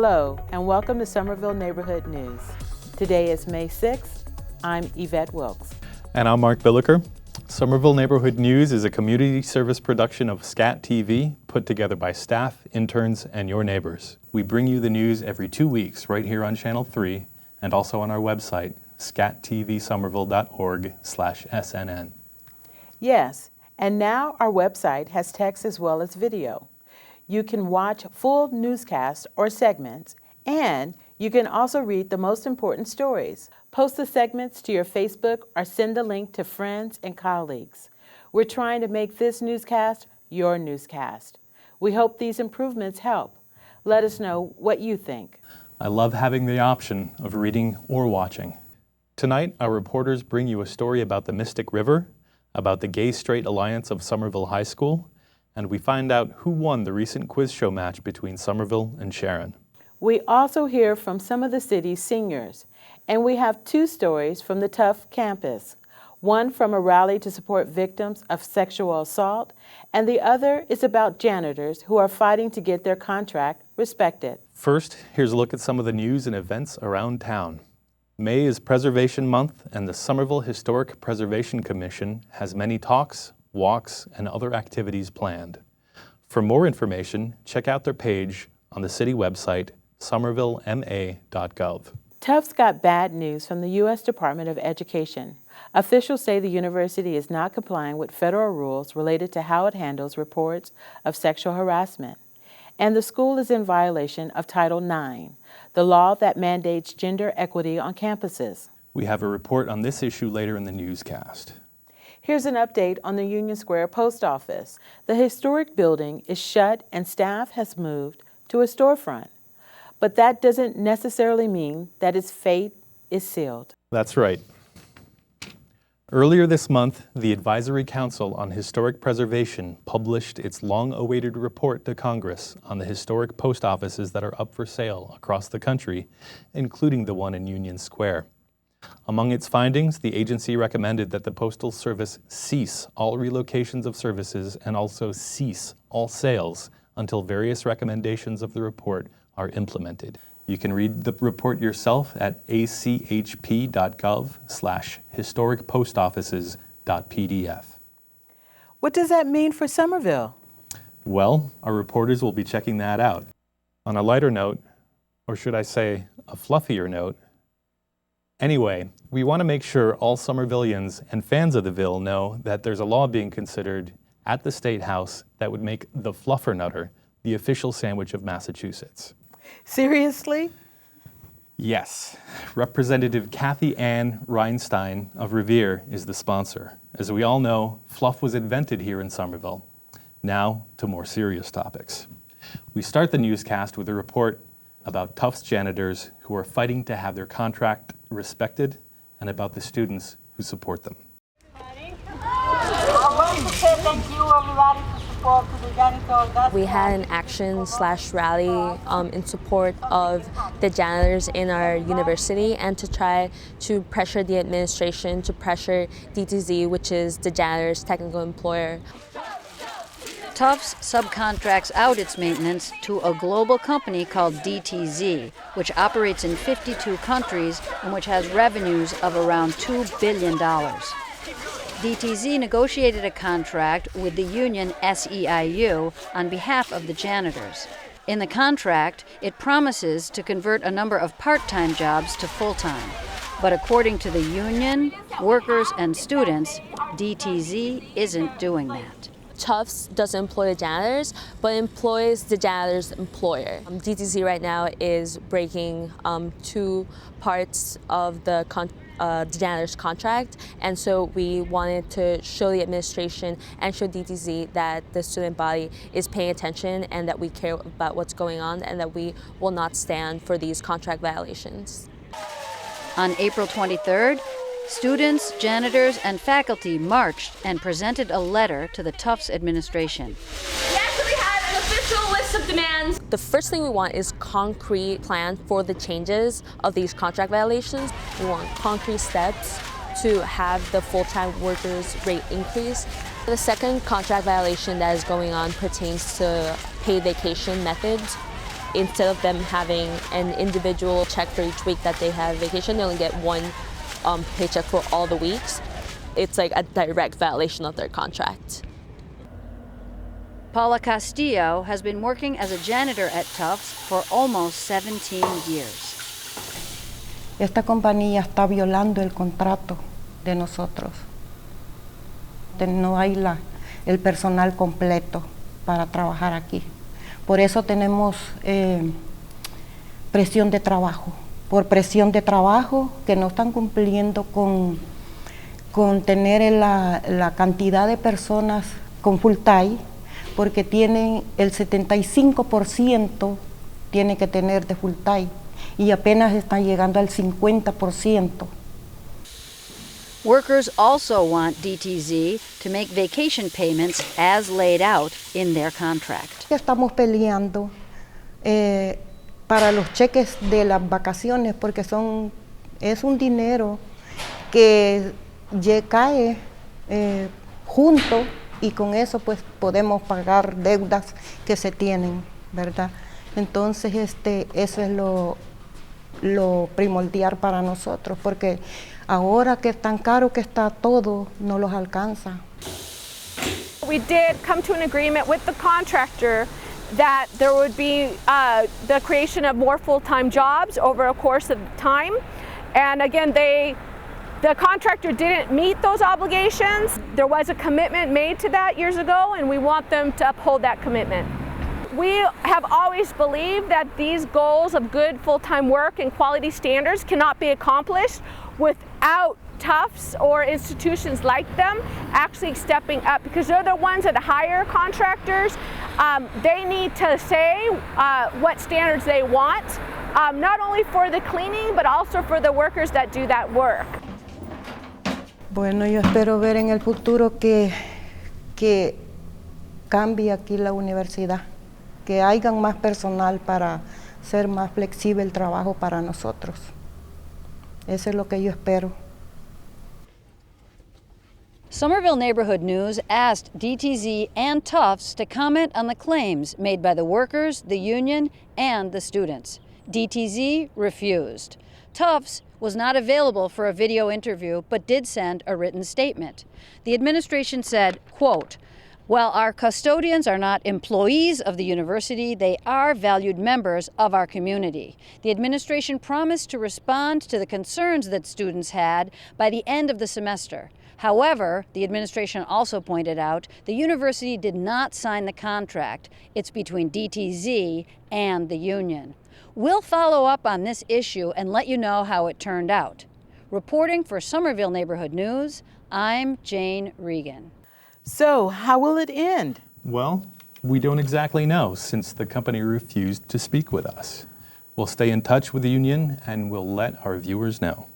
Hello, and welcome to Somerville Neighborhood News. Today is May 6th. I'm Yvette Wilkes. And I'm Mark Billiker. Somerville Neighborhood News is a community service production of SCATV put together by staff, interns, and your neighbors. We bring you the news every 2 weeks right here on Channel 3 and also on our website, scatvsomerville.org/SNN. Yes, and now our website has text as well as video. You can watch full newscasts or segments, and you can also read the most important stories. Post the segments to your Facebook or send the link to friends and colleagues. We're trying to make this newscast your newscast. We hope these improvements help. Let us know what you think. I love having the option of reading or watching. Tonight, our reporters bring you a story about the Mystic River, about the Gay-Straight Alliance of Somerville High School, and we find out who won the recent quiz show match between Somerville and Sharon. We also hear from some of the city's seniors, and we have two stories from the Tufts campus, one from a rally to support victims of sexual assault, and the other is about janitors who are fighting to get their contract respected. First, here's a look at some of the news and events around town. May is Preservation Month, and the Somerville Historic Preservation Commission has many talks, walks, and other activities planned. For more information, check out their page on the city website, somervillema.gov. Tufts got bad news from the U.S. Department of Education. Officials say the university is not complying with federal rules related to how it handles reports of sexual harassment. And the school is in violation of Title IX, the law that mandates gender equity on campuses. We have a report on this issue later in the newscast. Here's an update on the Union Square Post Office. The historic building is shut and staff has moved to a storefront. But that doesn't necessarily mean that its fate is sealed. That's right. Earlier this month, the Advisory Council on Historic Preservation published its long-awaited report to Congress on the historic post offices that are up for sale across the country, including the one in Union Square. Among its findings, the agency recommended that the Postal Service cease all relocations of services and also cease all sales until various recommendations of the report are implemented. You can read the report yourself at achp.gov/historicpostoffices.pdf. What does that mean for Somerville? Well, our reporters will be checking that out. On a lighter note, or should I say a fluffier note, anyway, we want to make sure all Somervillians and fans of the Ville know that there's a law being considered at the State House that would make the Fluffernutter the official sandwich of Massachusetts. Seriously? Yes. Representative Kathy Ann Reinstein of Revere is the sponsor. As we all know, fluff was invented here in Somerville. Now to more serious topics. We start the newscast with a report about Tufts janitors who are fighting to have their contract respected and about the students who support them. We had an action/rally in support of the janitors in our university and to try to pressure the administration to pressure DTZ, which is the janitor's technical employer. Tufts subcontracts out its maintenance to a global company called DTZ, which operates in 52 countries and which has revenues of around $2 billion. DTZ negotiated a contract with the union SEIU on behalf of the janitors. In the contract, it promises to convert a number of part-time jobs to full-time. But according to the union, workers, and students, DTZ isn't doing that. Tufts doesn't employ the janitors, but employs the janitor's employer. DTZ right now is breaking two parts of the janitor's contract, and so we wanted to show the administration and show DTZ that the student body is paying attention and that we care about what's going on and that we will not stand for these contract violations. On April 23rd, students, janitors, and faculty marched and presented a letter to the Tufts administration. We actually have an official list of demands. The first thing we want is concrete plan for the changes of these contract violations. We want concrete steps to have the full-time workers' rate increase. The second contract violation that is going on pertains to paid vacation methods. instead of them having an individual check for each week that they have vacation, they only get one paycheck for all the weeks. It's like a direct violation of their contract. Paula Castillo has been working as a janitor at Tufts for almost 17 years. Esta compañía está violando el contrato de nosotros. No hay el personal completo para trabajar aquí. Por eso tenemos presión de trabajo. Por presión de trabajo que no están cumpliendo con tener la cantidad de personas con full time, porque tienen el 75% tiene que tener de full time y apenas están llegando al 50%. Workers also want DTZ to make vacation payments as laid out in their contract. Estamos peleando para los cheques de las vacaciones porque es un dinero que cae junto y con eso pues podemos pagar deudas que se tienen, ¿verdad? Entonces eso es lo primordial para nosotros porque ahora que es tan caro que está todo, no los alcanza. We did come to an agreement with the contractor that there would be the creation of more full-time jobs over a course of time. And again, the contractor didn't meet those obligations. There was a commitment made to that years ago, and we want them to uphold that commitment. We have always believed that these goals of good full-time work and quality standards cannot be accomplished without Tufts or institutions like them actually stepping up, because they're the ones that hire contractors. They need to say what standards they want, not only for the cleaning, but also for the workers that do that work. Bueno, yo espero ver en el futuro que cambie aquí la universidad, que haya más personal para ser más flexible el trabajo para nosotros. Eso es lo que yo espero. Somerville Neighborhood News asked DTZ and Tufts to comment on the claims made by the workers, the union, and the students. DTZ refused. Tufts was not available for a video interview, but did send a written statement. The administration said, quote, "While our custodians are not employees of the university, they are valued members of our community. The administration promised to respond to the concerns that students had by the end of the semester. However, the administration also pointed out the university did not sign the contract. It's between DTZ and the union. We'll follow up on this issue and let you know how it turned out." Reporting for Somerville Neighborhood News, I'm Jane Regan. So, how will it end? Well, we don't exactly know since the company refused to speak with us. We'll stay in touch with the union and we'll let our viewers know.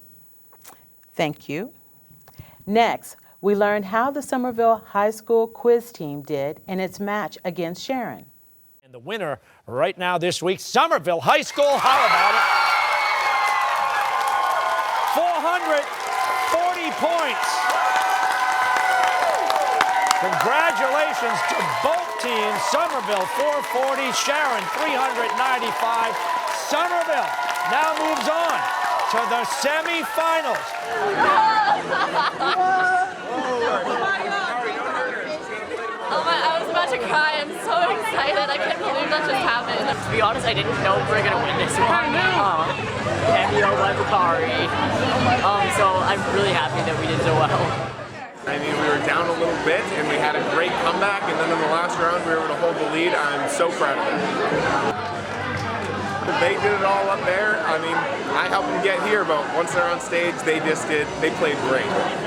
Thank you. Next, we learned how the Somerville High School quiz team did in its match against Sharon. And the winner right now this week, Somerville High School. How about it? 440 points. Congratulations to both teams. Somerville 440, Sharon 395. Somerville now moves on to the semifinals. I was about to cry. I'm so excited. I can't believe that just happened. To be honest, I didn't know we were going to win this one. Cameo Levikari. So I'm really happy that we did so well. I mean, we were down a little bit, and we had a great comeback, and then in the last round, we were able to hold the lead. I'm so proud of them. They did it all up there. I mean, I helped them get here, but once they're on stage, they played great.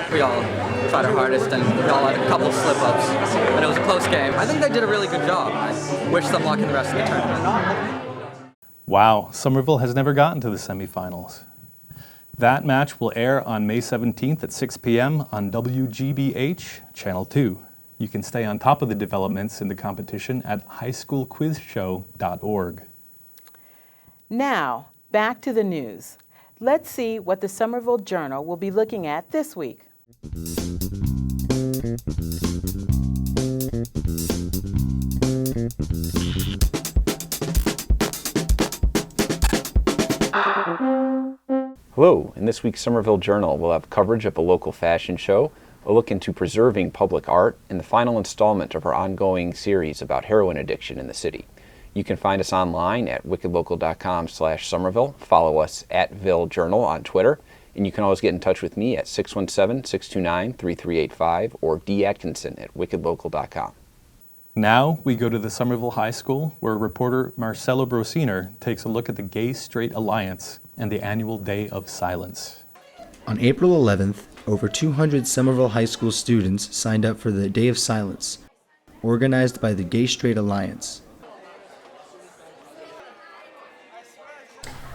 We all tried our hardest, and we all had a couple of slip-ups, and it was a close game. I think they did a really good job. I wish them luck in the rest of the tournament. Wow, Somerville has never gotten to the semifinals. That match will air on May 17th at 6 p.m. on WGBH Channel 2. You can stay on top of the developments in the competition at highschoolquizshow.org. Now, back to the news. Let's see what the Somerville Journal will be looking at this week. Hello, in this week's Somerville Journal, we'll have coverage of a local fashion show, a look into preserving public art, and the final installment of our ongoing series about heroin addiction in the city. You can find us online at wickedlocal.com/Somerville, follow us at Ville Journal on Twitter, and you can always get in touch with me at 617-629-3385 or datkinson@wickedlocal.com. Now we go to the Somerville High School, where reporter Marcelo Brosiner takes a look at the Gay-Straight Alliance and the annual Day of Silence. On April 11th, over 200 Somerville High School students signed up for the Day of Silence, organized by the Gay-Straight Alliance.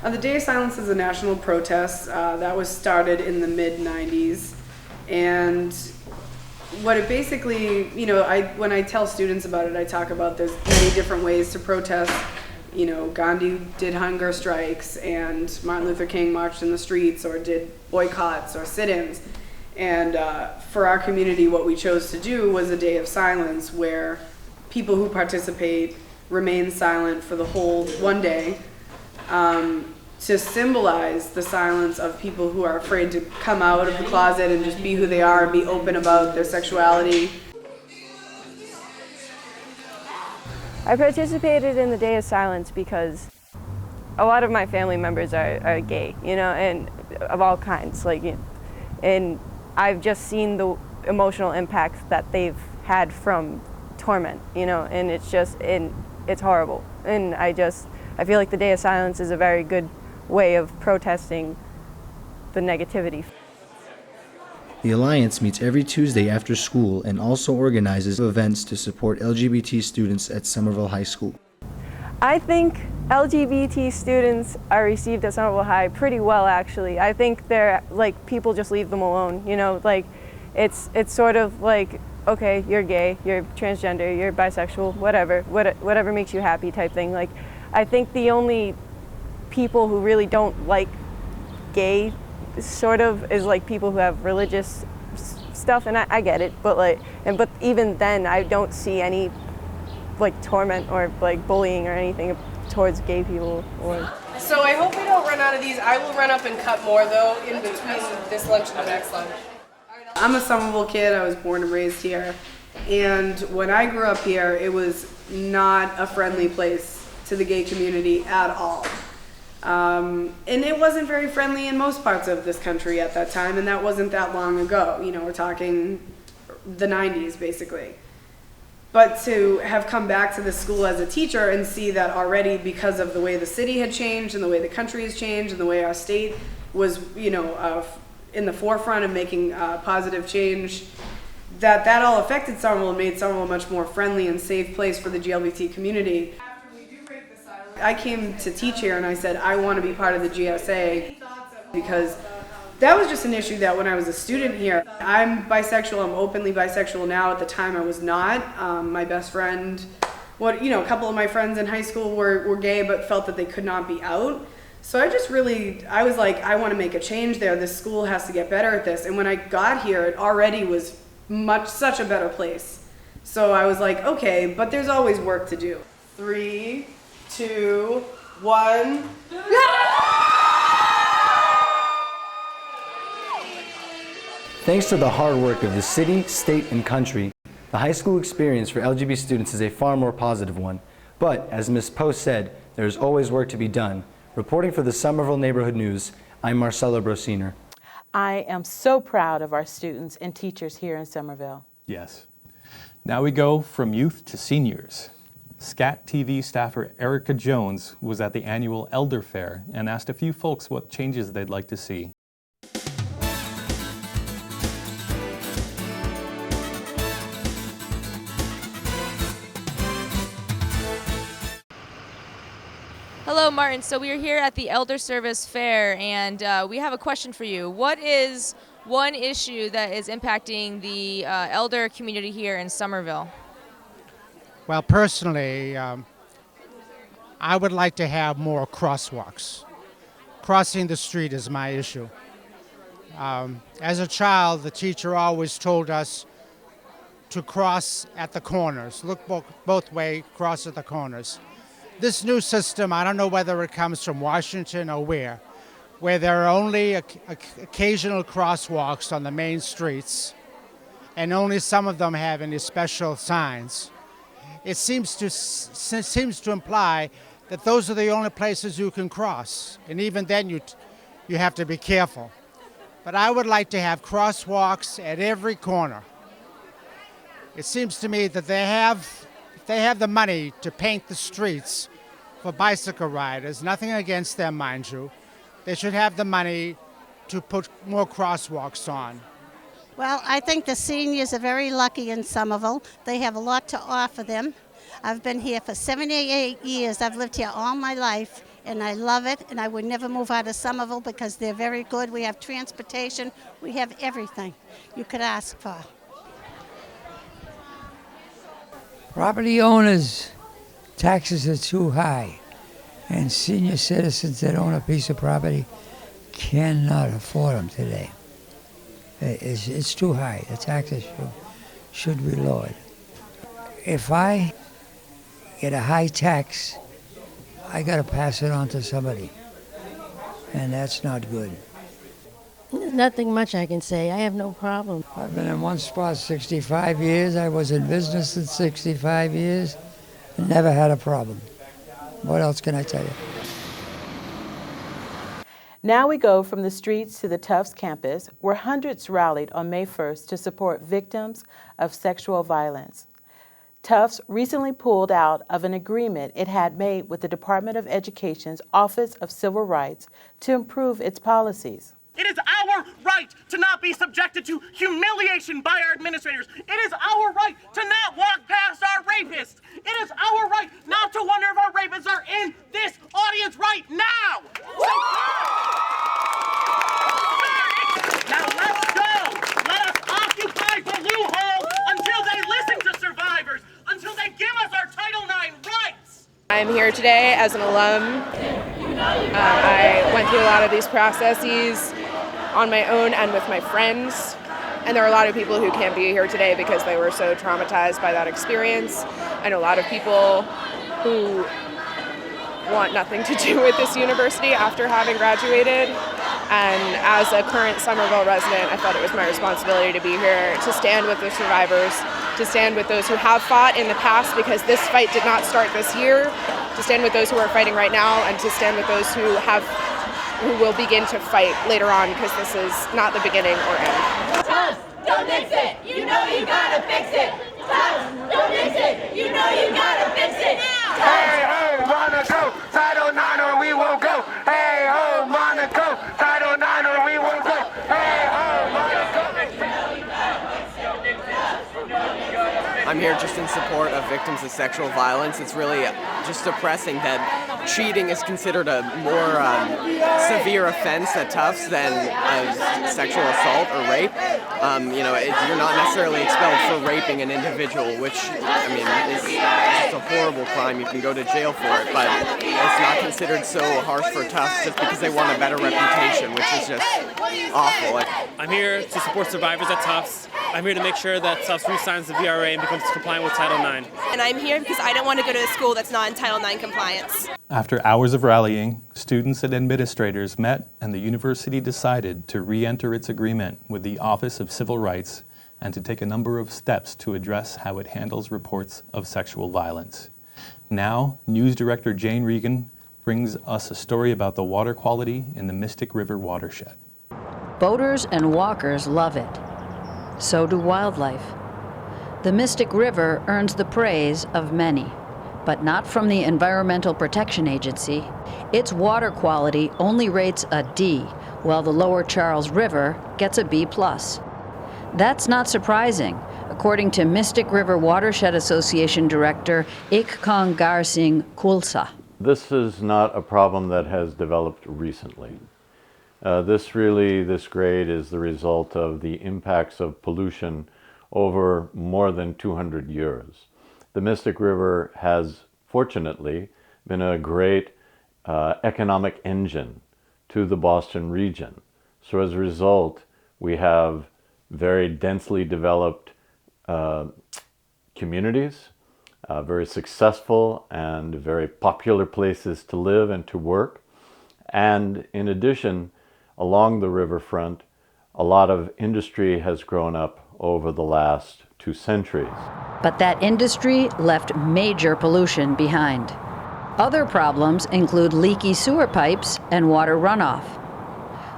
The Day of Silence is a national protest that was started in the mid-90s, and what it basically, when I tell students about it, I talk about there's many different ways to protest. Gandhi did hunger strikes, and Martin Luther King marched in the streets or did boycotts or sit-ins. And for our community, what we chose to do was a day of silence where people who participate remain silent for the whole one day, to symbolize the silence of people who are afraid to come out of the closet and just be who they are and be open about their sexuality. I participated in the Day of Silence because a lot of my family members are gay, and of all kinds, and I've just seen the emotional impacts that they've had from torment, and it's horrible. And I feel like the Day of Silence is a very good way of protesting the negativity. The Alliance meets every Tuesday after school and also organizes events to support LGBT students at Somerville High School. I think LGBT students are received at Somerville High pretty well, actually. I think they're people just leave them alone, it's sort of like, okay, you're gay, you're transgender, you're bisexual, whatever makes you happy type thing. I think the only people who really don't like gay sort of is people who have religious stuff, and I get it, but even then I don't see any torment or bullying or anything towards gay people. So I hope we don't run out of these. I will run up and cut more though in between this lunch and the next lunch. I'm a Somerville kid. I was born and raised here, and when I grew up here, it was not a friendly place to the gay community at all. And it wasn't very friendly in most parts of this country at that time, and that wasn't that long ago. We're talking the 90s basically. But to have come back to the school as a teacher and see that already, because of the way the city had changed and the way the country has changed and the way our state was, in the forefront of making positive change, that all affected Somerville and made Somerville a much more friendly and safe place for the GLBT community. I came to teach here and I said, I want to be part of the GSA, because that was just an issue that when I was a student here, I'm bisexual, I'm openly bisexual now. At the time I was not. My best friend, a couple of my friends in high school were gay but felt that they could not be out. So I was like, I want to make a change there. This school has to get better at this. And when I got here, it already was such a better place. So I was like, okay, but there's always work to do. 3, 2, 1. Thanks to the hard work of the city, state, and country, the high school experience for LGBT students is a far more positive one. But, as Ms. Post said, there is always work to be done. Reporting for the Somerville Neighborhood News, I'm Marcelo Brosiner. I am so proud of our students and teachers here in Somerville. Yes. Now we go from youth to seniors. SCATV staffer Erica Jones was at the annual Elder Fair and asked a few folks what changes they'd like to see. Hello, Martin. So we are here at the Elder Service Fair, and we have a question for you. What is one issue that is impacting the elder community here in Somerville? Well, personally, I would like to have more crosswalks. Crossing the street is my issue. As a child, the teacher always told us to cross at the corners. Look both ways, cross at the corners. This new system, I don't know whether it comes from Washington or where there are only occasional crosswalks on the main streets, and only some of them have any special signs. It seems to imply that those are the only places you can cross, and even then you have to be careful. But I would like to have crosswalks at every corner. It seems to me that if they have the money to paint the streets for bicycle riders, nothing against them, mind you, they should have the money to put more crosswalks on. Well, I think the seniors are very lucky in Somerville. They have a lot to offer them. I've been here for 78 years. I've lived here all my life, and I love it, and I would never move out of Somerville because they're very good. We have transportation. We have everything you could ask for. Property owners' taxes are too high, and senior citizens that own a piece of property cannot afford them today. It's too high. The taxes should be lowered. If I get a high tax, I got to pass it on to somebody, and that's not good. There's nothing much I can say. I have no problem. I've been in one spot 65 years. I was in business in 65 years. Never had a problem. What else can I tell you? Now we go from the streets to the Tufts campus, where hundreds rallied on May 1st to support victims of sexual violence. Tufts recently pulled out of an agreement it had made with the Department of Education's Office of Civil Rights to improve its policies. It is our right to not be subjected to humiliation by our administrators. It is our right to not walk past our rapists. It is our right not to wonder if our rapists are in this audience right now. Now let's go. Let us occupy the loophole until they listen to survivors, until they give us our Title IX rights. I'm here today as an alum. I went through a lot of these processes on my own and with my friends. And there are a lot of people who can't be here today because they were so traumatized by that experience. I know a lot of people who want nothing to do with this university after having graduated. And as a current Somerville resident, I felt it was my responsibility to be here to stand with the survivors, to stand with those who have fought in the past because this fight did not start this year, to stand with those who are fighting right now, and to stand with those who will begin to fight later on because this is not the beginning or end. Tufts, don't mix it. You know you gotta fix it. Tufts, don't mix it. You know you gotta fix it. Hey ho, Monaco, Title IX or we won't go. Hey ho, Monaco, Title IX or we won't go. Hey ho, Monaco. I'm here just in support of victims of sexual violence. It's really just depressing that cheating is considered a more severe offense at Tufts than sexual assault or rape. You're not necessarily expelled for raping an individual, which, I mean, is just a horrible crime. You can go to jail for it, but it's not considered so harsh for Tufts just because they want a better reputation, which is just awful. I'm here to support survivors at Tufts. I'm here to make sure that Tufts re-signs the VRA and becomes compliant with Title IX. And I'm here because I don't want to go to a school that's not in Title IX compliance. After hours of rallying, students and administrators met and the university decided to re-enter its agreement with the Office of Civil Rights and to take a number of steps to address how it handles reports of sexual violence. Now, News Director Jane Regan brings us a story about the water quality in the Mystic River watershed. Boaters and walkers love it. So do wildlife. The Mystic River earns the praise of many, but not from the Environmental Protection Agency. Its water quality only rates a D, while the Lower Charles River gets a B+. That's not surprising, according to Mystic River Watershed Association Director Ikkangar Singh Kulsa. This is not a problem that has developed recently. This grade is the result of the impacts of pollution over more than 200 years. The Mystic River has, fortunately, been a great economic engine to the Boston region. So as a result, we have very densely developed communities very successful and very popular places to live and to work. And in addition, along the riverfront, a lot of industry has grown up over the last 2 centuries. But that industry left major pollution behind. Other problems include leaky sewer pipes and water runoff.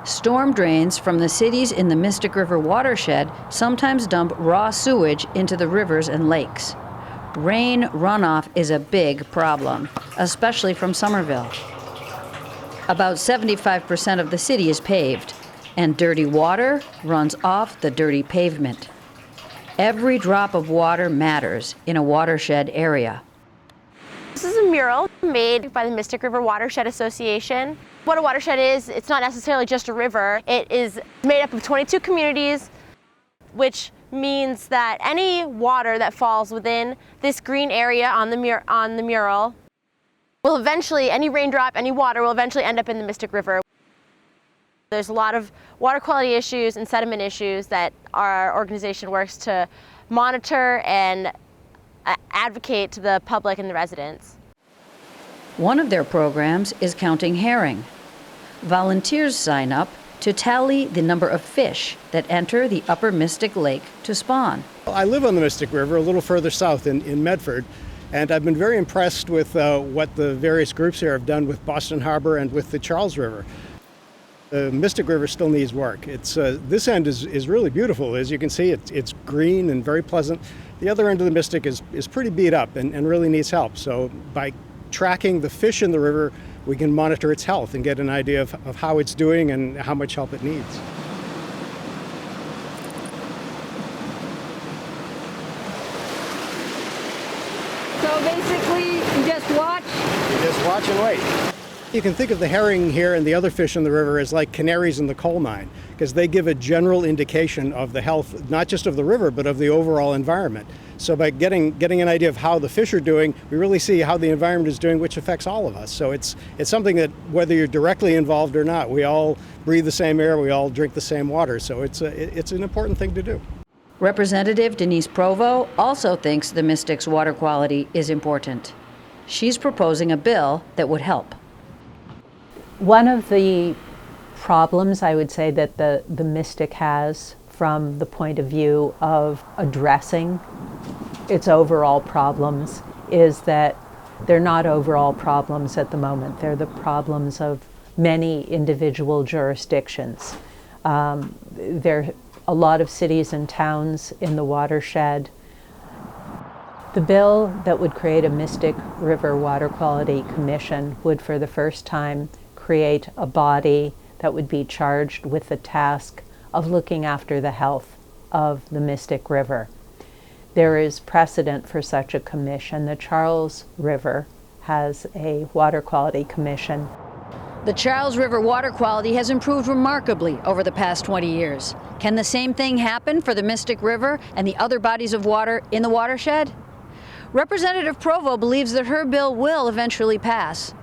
Storm drains from the cities in the Mystic River watershed sometimes dump raw sewage into the rivers and lakes. Rain runoff is a big problem, especially from Somerville. About 75% of the city is paved, and dirty water runs off the dirty pavement. Every drop of water matters in a watershed area. This is a mural made by the Mystic River Watershed Association. What a watershed is, it's not necessarily just a river. It is made up of 22 communities, which means that any water that falls within this green area on the mural will eventually, any raindrop, any water will eventually end up in the Mystic River. There's a lot of water quality issues and sediment issues that our organization works to monitor and advocate to the public and the residents. One of their programs is counting herring. Volunteers sign up to tally the number of fish that enter the upper Mystic Lake to spawn. I live on the Mystic River, a little further south in Medford, and I've been very impressed with what the various groups here have done with Boston Harbor and with the Charles River. The Mystic River still needs work. This end is really beautiful. As you can see, it's green and very pleasant. The other end of the Mystic is pretty beat up and really needs help. So by tracking the fish in the river, we can monitor its health and get an idea of how it's doing and how much help it needs. So basically, you just watch? You just watch and wait. You can think of the herring here and the other fish in the river as like canaries in the coal mine, because they give a general indication of the health, not just of the river, but of the overall environment. So by getting an idea of how the fish are doing, we really see how the environment is doing, which affects all of us. So it's something that whether you're directly involved or not, we all breathe the same air, we all drink the same water. So it's an important thing to do. Representative Denise Provo also thinks the Mystic's water quality is important. She's proposing a bill that would help. One of the problems I would say that the Mystic has from the point of view of addressing its overall problems is that they're not overall problems at the moment. They're the problems of many individual jurisdictions. There are a lot of cities and towns in the watershed. The bill that would create a Mystic River Water Quality Commission would for the first time create a body that would be charged with the task of looking after the health of the Mystic River. There is precedent for such a commission. The Charles River has a water quality commission. The Charles River water quality has improved remarkably over the past 20 years. Can the same thing happen for the Mystic River and the other bodies of water in the watershed? Representative Provo believes that her bill will eventually pass.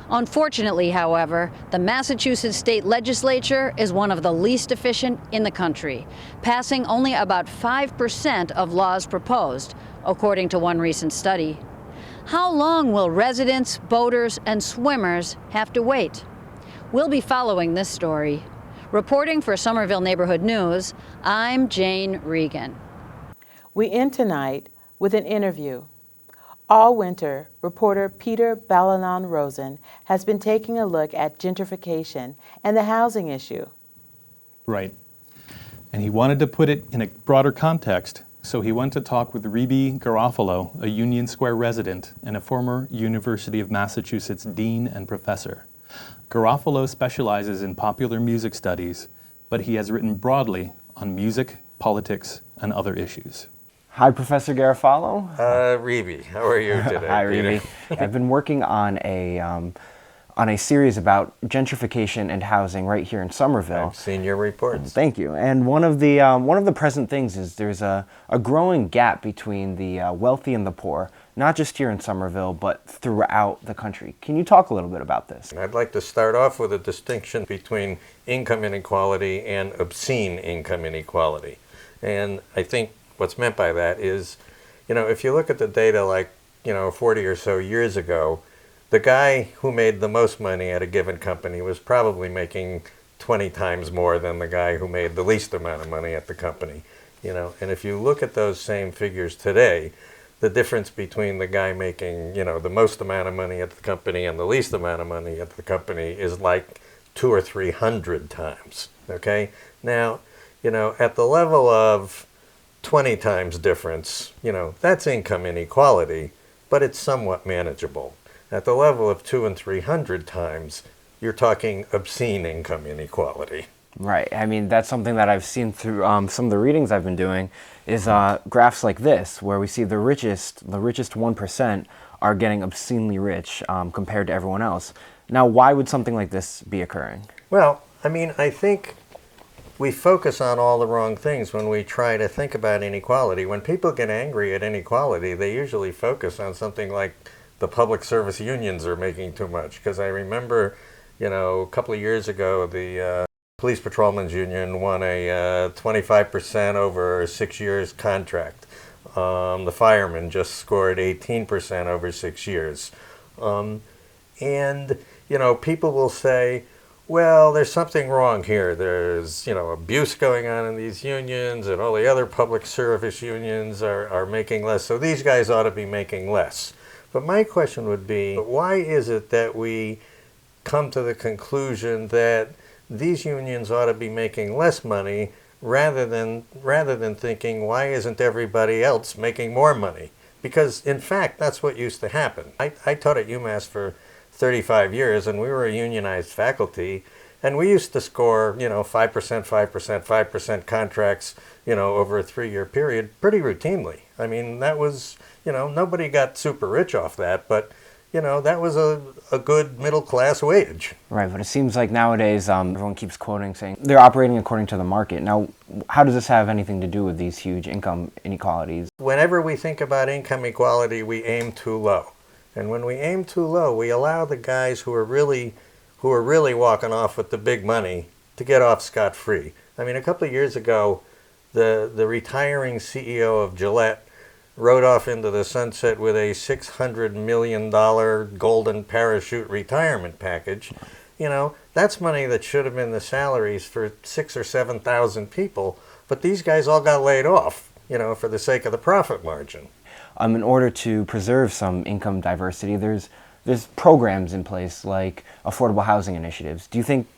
Unfortunately, however, the Massachusetts state legislature is one of the least efficient in the country, passing only about 5% of laws proposed, according to one recent study. How long will residents, boaters, and swimmers have to wait? We'll be following this story. Reporting for Somerville Neighborhood News, I'm Jane Regan. We end tonight with an interview. All winter, reporter Peter Balanon-Rosen has been taking a look at gentrification and the housing issue. Right. And he wanted to put it in a broader context, so he went to talk with Rebe Garofalo, a Union Square resident and a former University of Massachusetts dean and professor. Garofalo specializes in popular music studies, but he has written broadly on music, politics, and other issues. Hi, Professor Garofalo. Rebe, how are you today? Hi, Rebe. I've been working on a series about gentrification and housing right here in Somerville. I've seen your reports. Thank you. And one of the present things is there's a growing gap between the wealthy and the poor, not just here in Somerville, but throughout the country. Can you talk a little bit about this? I'd like to start off with a distinction between income inequality and obscene income inequality. And I think what's meant by that is, if you look at the data like 40 or so years ago, the guy who made the most money at a given company was probably making 20 times more than the guy who made the least amount of money at the company. And if you look at those same figures today, the difference between the guy making, the most amount of money at the company and the least amount of money at the company is like 200 or 300 times. Okay? Now, at the level of 20 times difference, that's income inequality, but it's somewhat manageable. At the level of 200 and 300 times, you're talking obscene income inequality. Right. I mean, that's something that I've seen through some of the readings I've been doing is graphs like this, where we see the richest 1% are getting obscenely rich compared to everyone else. Now, why would something like this be occurring? Well, I think we focus on all the wrong things when we try to think about inequality. When people get angry at inequality, they usually focus on something like the public service unions are making too much. Because I remember, a couple of years ago, the Police Patrolmen's Union won a 25% over 6 years contract. The firemen just scored 18% over 6 years. And people will say, well, there's something wrong here. There's, abuse going on in these unions, and all the other public service unions are making less, so these guys ought to be making less. But my question would be, why is it that we come to the conclusion that these unions ought to be making less money rather than thinking, why isn't everybody else making more money? Because, in fact, that's what used to happen. I taught at UMass for 35 years, and we were a unionized faculty, and we used to score, 5%, 5%, 5% contracts, over a 3-year period pretty routinely. That was, nobody got super rich off that, but, that was a good middle-class wage. Right, but it seems like nowadays everyone keeps quoting saying they're operating according to the market. Now, how does this have anything to do with these huge income inequalities? Whenever we think about income equality, we aim too low. And when we aim too low, we allow the guys who are really walking off with the big money to get off scot-free. A couple of years ago, the retiring CEO of Gillette rode off into the sunset with a $600 million golden parachute retirement package. That's money that should have been the salaries for 6,000 or 7,000 people, but these guys all got laid off, for the sake of the profit margin. In order to preserve some income diversity, there's programs in place like affordable housing initiatives. Do you think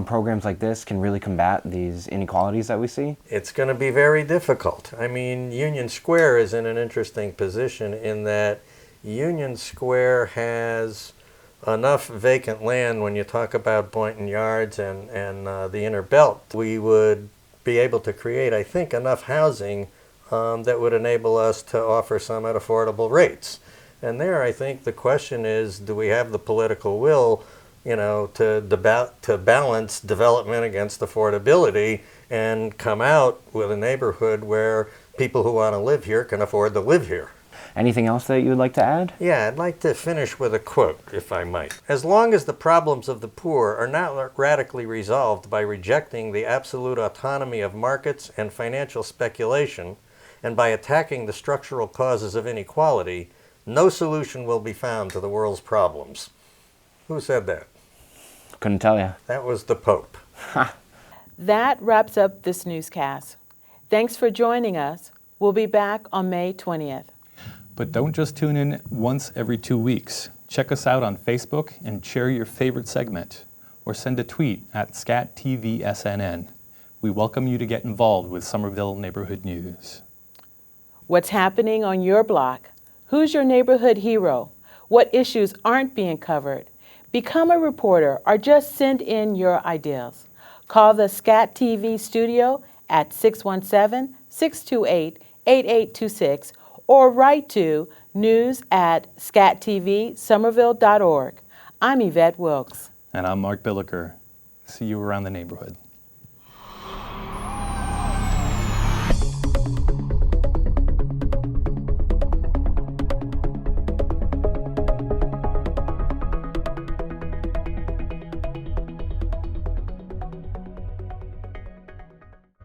programs like this can really combat these inequalities that we see? It's going to be very difficult. Union Square is in an interesting position in that Union Square has enough vacant land when you talk about Boynton Yards and the inner belt. We would be able to create, I think, enough housing that would enable us to offer some at affordable rates. And there, I think the question is, do we have the political will, to balance development against affordability and come out with a neighborhood where people who want to live here can afford to live here? Anything else that you would like to add? Yeah, I'd like to finish with a quote, if I might. As long as the problems of the poor are not radically resolved by rejecting the absolute autonomy of markets and financial speculation, and by attacking the structural causes of inequality, no solution will be found to the world's problems. Who said that? Couldn't tell you. That was the Pope. That wraps up this newscast. Thanks for joining us. We'll be back on May 20th. But don't just tune in once every 2 weeks. Check us out on Facebook and share your favorite segment, or send a tweet at SCATV-SNN. We welcome you to get involved with Somerville Neighborhood News. What's happening on your block? Who's your neighborhood hero? What issues aren't being covered? Become a reporter or just send in your ideas. Call the SCATV studio at 617-628-8826 or write to news@scatvsomerville.org. I'm Yvette Wilkes. And I'm Mark Billiker. See you around the neighborhood.